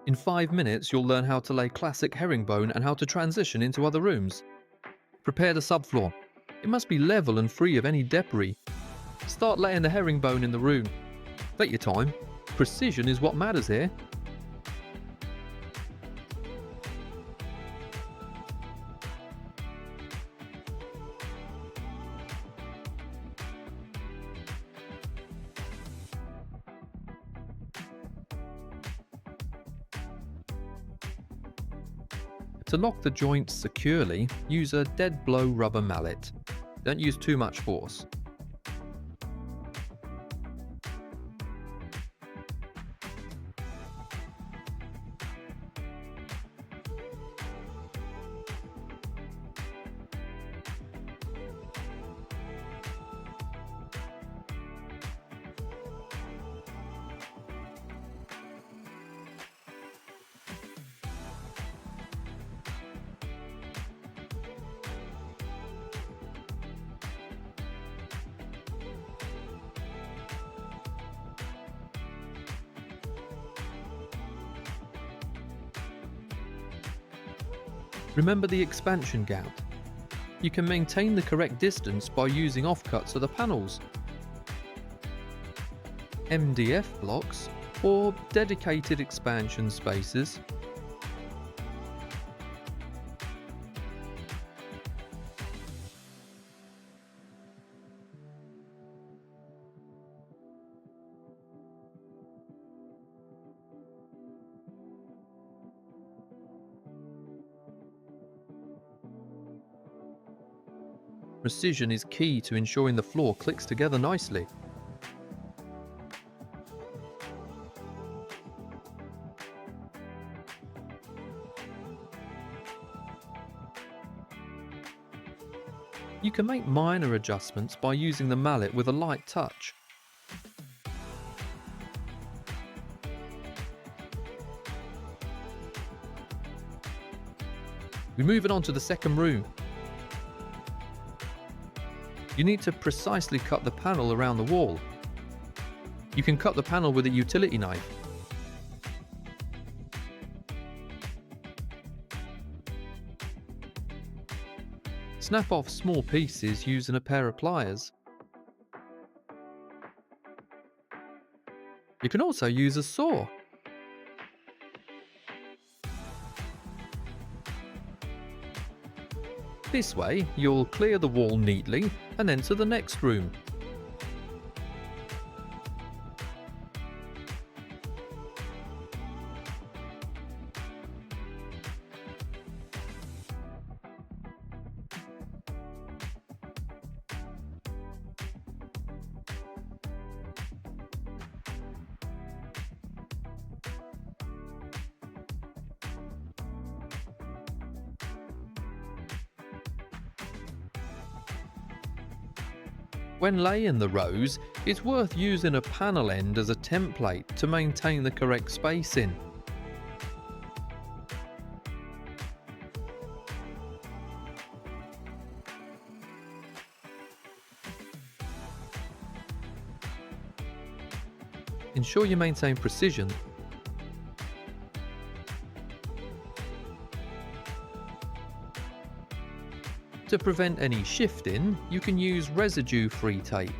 In 5 minutes, you'll learn how to lay classic herringbone and how to transition into other rooms. Prepare the subfloor. It must be level and free of any debris. Start laying the herringbone in the room. Take your time. Precision is what matters here. To lock the joints securely, use a dead blow rubber mallet. Don't use too much force. Remember the expansion gap. You can maintain the correct distance by using offcuts of the panels, MDF blocks, or dedicated expansion spaces. Precision is key to ensuring the floor clicks together nicely. You can make minor adjustments by using the mallet with a light touch. We're moving on to the second room. You need to precisely cut the panel around the wall. You can cut the panel with a utility knife. Snap off small pieces using a pair of pliers. You can also use a saw. This way, you'll clear the wall neatly and enter the next room. When laying the rows, it's worth using a panel end as a template to maintain the correct spacing. Ensure you maintain precision. To prevent any shifting, you can use residue-free tape.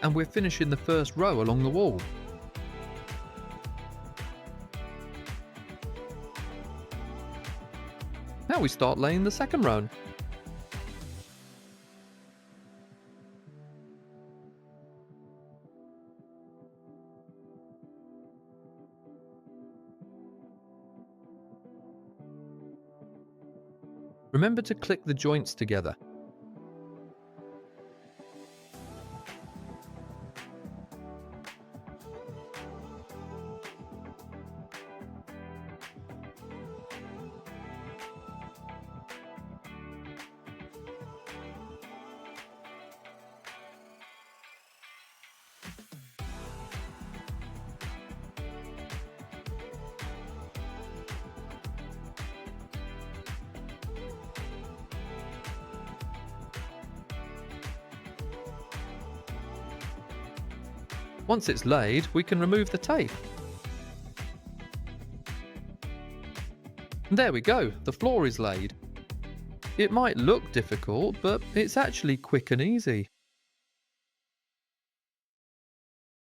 And we're finishing the first row along the wall. Now we start laying the second row. Remember to click the joints together. Once it's laid, we can remove the tape. And there we go, the floor is laid. It might look difficult, but it's actually quick and easy.